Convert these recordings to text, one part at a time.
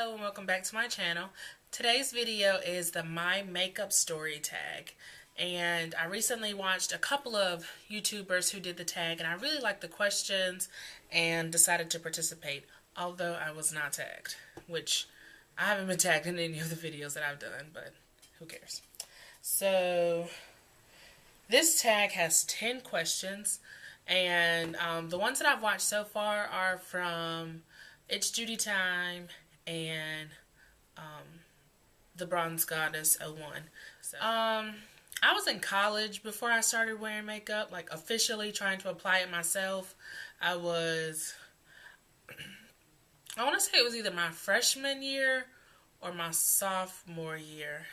Hello and welcome back to my channel. Today's video is the My Makeup Story tag. And I recently watched a couple of YouTubers who did the tag and I really liked the questions and decided to participate. Although I was not tagged, which I haven't been tagged in any of the videos that I've done, but who cares. So this tag has 10 questions and the ones that I've watched so far are from It's Judy Time and the Bronze Goddess 01. So, I was in college before I started wearing makeup, like officially trying to apply it myself. I want to say it was either my freshman year or my sophomore year.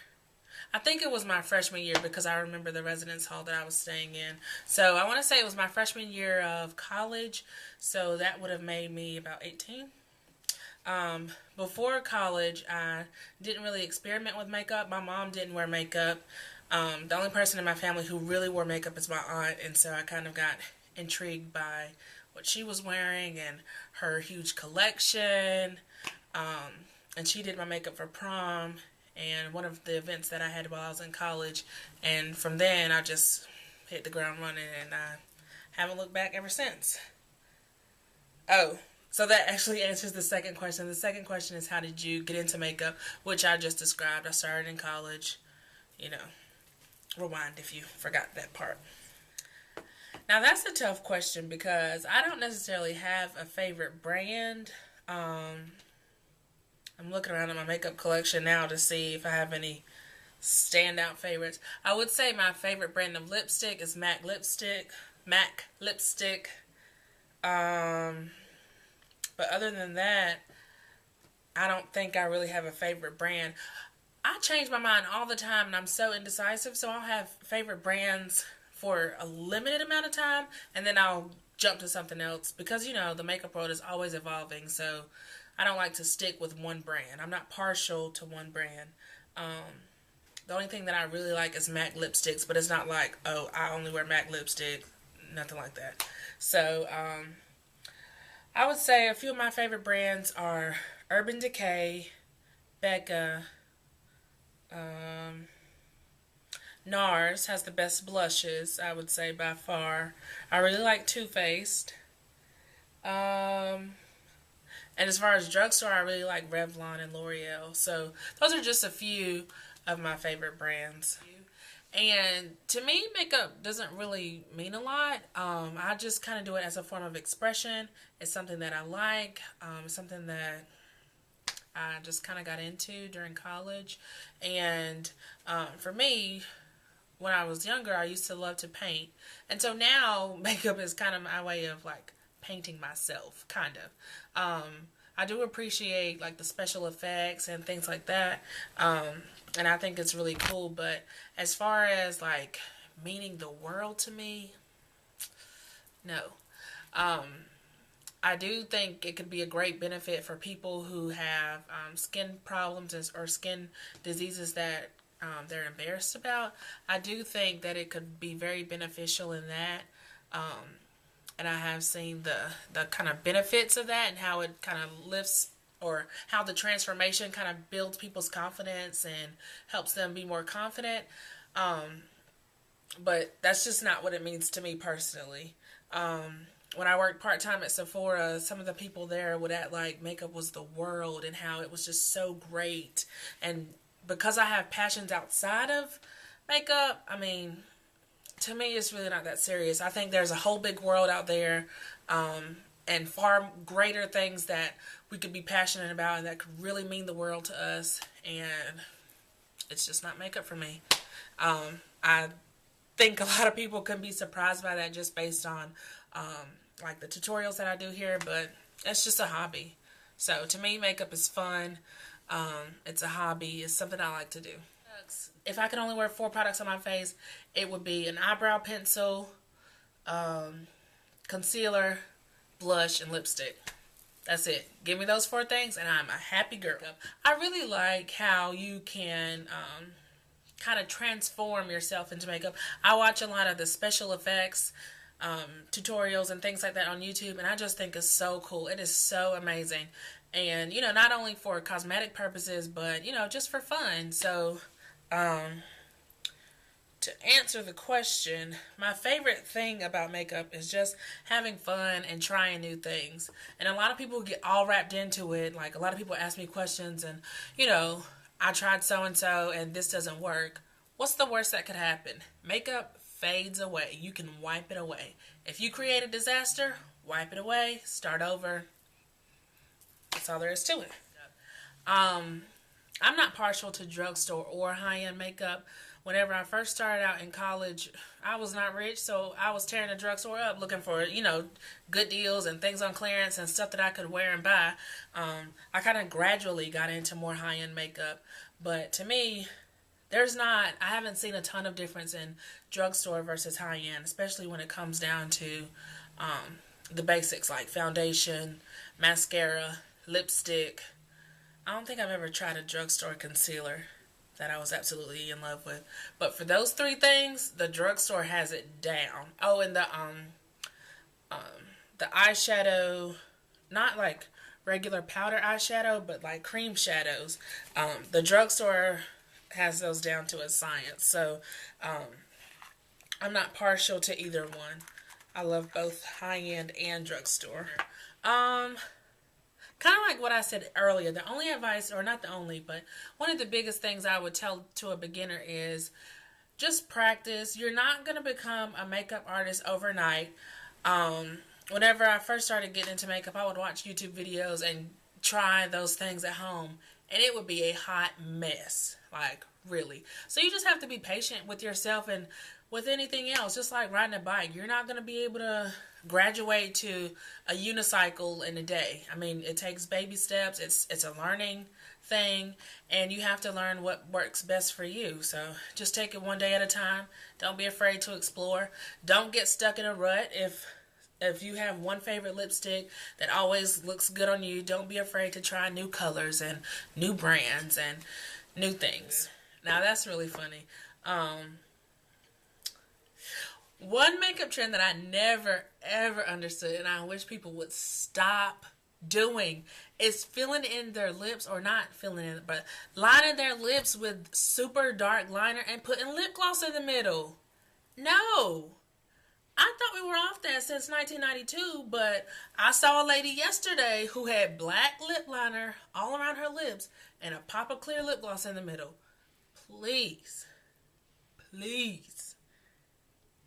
I think it was my freshman year because I remember the residence hall that I was staying in. So I want to say it was my freshman year of college. So that would have made me about 18. Before college, I didn't really experiment with makeup. My mom didn't wear makeup. The only person in my family who really wore makeup is my aunt, and so I kind of got intrigued by what she was wearing and her huge collection. And she did my makeup for prom and one of the events that I had while I was in college. And from then, I just hit the ground running, and I haven't looked back ever since. Oh. So that actually answers the second question. The second question is, how did you get into makeup? Which I just described. I started in college. You know, rewind if you forgot that part. Now that's a tough question because I don't necessarily have a favorite brand. I'm looking around at my makeup collection now to see if I have any standout favorites. I would say my favorite brand of lipstick is MAC lipstick. MAC lipstick. But other than that, I don't think I really have a favorite brand. I change my mind all the time and I'm so indecisive, so I'll have favorite brands for a limited amount of time and then I'll jump to something else because, you know, the makeup world is always evolving, so I don't like to stick with one brand. I'm not partial to one brand. The only thing that I really like is MAC lipsticks, but it's not like, oh, I only wear MAC lipstick, nothing like that. So, I would say a few of my favorite brands are Urban Decay, Becca, NARS has the best blushes, I would say, by far. I really like Too Faced. And as far as drugstore, I really like Revlon and L'Oreal. So those are just a few of my favorite brands. And to me, makeup doesn't really mean a lot. I just kind of do it as a form of expression. It's something that I like. It's something that I just kind of got into during college. And for me, when I was younger, I used to love to paint. And so now makeup is kind of my way of like painting myself, kind of. I do appreciate like the special effects and things like that. And I think it's really cool, but as far as like meaning the world to me, no. I do think it could be a great benefit for people who have skin problems or skin diseases that they're embarrassed about. I do think that it could be very beneficial in that. And I have seen the kind of benefits of that and how it kind of lifts, or how the transformation kind of builds people's confidence and helps them be more confident. But that's just not what it means to me personally. When I worked part-time at Sephora, some of the people there would act like makeup was the world and how it was just so great. And because I have passions outside of makeup, I mean, to me, it's really not that serious. I think there's a whole big world out there, and far greater things that we could be passionate about and that could really mean the world to us, and it's just not makeup for me. I think a lot of people can be surprised by that just based on like the tutorials that I do here, but it's just a hobby. So to me, makeup is fun. It's a hobby. It's something I like to do. If I could only wear 4 products on my face, it would be an eyebrow pencil, concealer, blush, and lipstick. That's it. Give me those 4 things and I'm a happy girl. I really like how you can kind of transform yourself into makeup. I watch a lot of the special effects tutorials and things like that on YouTube, and I just think it's so cool. It is so amazing. And, you know, not only for cosmetic purposes, but, you know, just for fun. So, to answer the question, my favorite thing about makeup is just having fun and trying new things. And a lot of people get all wrapped into it. Like, a lot of people ask me questions and, you know, I tried so and so and this doesn't work. What's the worst that could happen? Makeup fades away. You can wipe it away. If you create a disaster, wipe it away, start over. That's all there is to it. I'm not partial to drugstore or high-end makeup. Whenever I first started out in college, I was not rich, so I was tearing the drugstore up looking for, you know, good deals and things on clearance and stuff that I could wear and buy. I kind of gradually got into more high-end makeup, but to me, I haven't seen a ton of difference in drugstore versus high-end, especially when it comes down to the basics like foundation, mascara, lipstick. I don't think I've ever tried a drugstore concealer that I was absolutely in love with. But for those three things, the drugstore has it down. Oh, and the eyeshadow, not like regular powder eyeshadow, but like cream shadows. The drugstore has those down to a science. So I'm not partial to either one. I love both high-end and drugstore. Kind of like what I said earlier, the only advice, or not the only, but one of the biggest things I would tell to a beginner is just practice. You're not going to become a makeup artist overnight. Whenever I first started getting into makeup, I would watch YouTube videos and try those things at home, and it would be a hot mess, like really. So you just have to be patient with yourself and with anything else, just like riding a bike. You're not going to be able to graduate to a unicycle in a day. I mean, it takes baby steps. It's a learning thing, and you have to learn what works best for you. So just take it one day at a time. Don't be afraid to explore. Don't get stuck in a rut. If you have one favorite lipstick that always looks good on you, don't be afraid to try new colors and new brands and new things. Now that's really funny. One makeup trend that I never, ever understood, and I wish people would stop doing, is filling in their lips, or not filling in, but lining their lips with super dark liner and putting lip gloss in the middle. No. I thought we were off that since 1992, but I saw a lady yesterday who had black lip liner all around her lips and a pop of clear lip gloss in the middle. Please.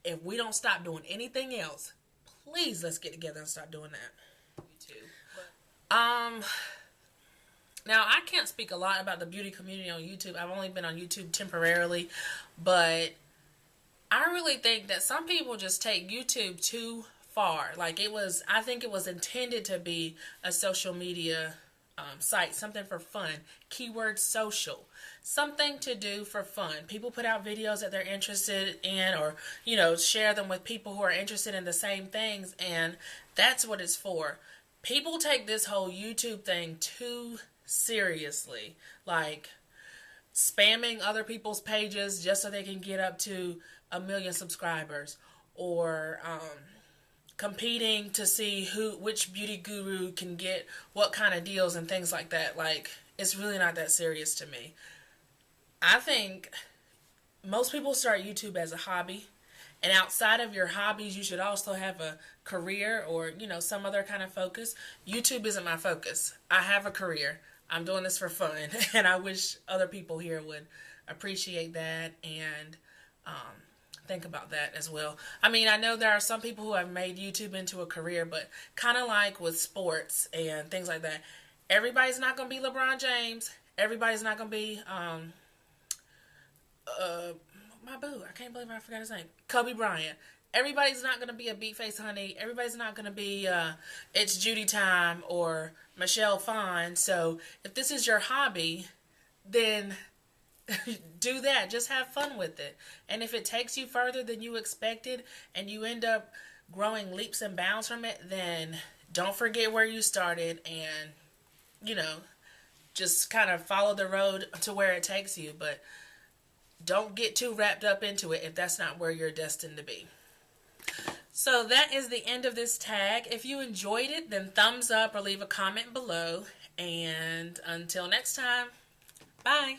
If we don't stop doing anything else, please let's get together and stop doing that. Me too. Now I can't speak a lot about the beauty community on YouTube. I've only been on YouTube temporarily, but I really think that some people just take YouTube too far. Like I think it was intended to be a social media site, something for fun, keyword social, something to do for fun. People put out videos that they're interested in, or, you know, share them with people who are interested in the same things, and that's what it's for. People take this whole YouTube thing too seriously, like spamming other people's pages just so they can get up to 1 million subscribers, or competing to see which beauty guru can get what kind of deals and things like that. Like, it's really not that serious to me. I think most people start YouTube as a hobby, and outside of your hobbies, you should also have a career or, you know, some other kind of focus. YouTube isn't my focus. I have a career. I'm doing this for fun, and I wish other people here would appreciate that and think about that as well. I mean, I know there are some people who have made YouTube into a career, but kind of like with sports and things like that, everybody's not going to be LeBron James. Everybody's not going to be, my boo, I can't believe I forgot his name, Kobe Bryant. Everybody's not going to be a Beatface Honey. Everybody's not going to be It's Judy Time or Michelle Phan. So if this is your hobby, then do that. Just have fun with it. And if it takes you further than you expected and you end up growing leaps and bounds from it, then don't forget where you started and, you know, just kind of follow the road to where it takes you. But don't get too wrapped up into it if that's not where you're destined to be. So that is the end of this tag. If you enjoyed it, then thumbs up or leave a comment below. And until next time, bye.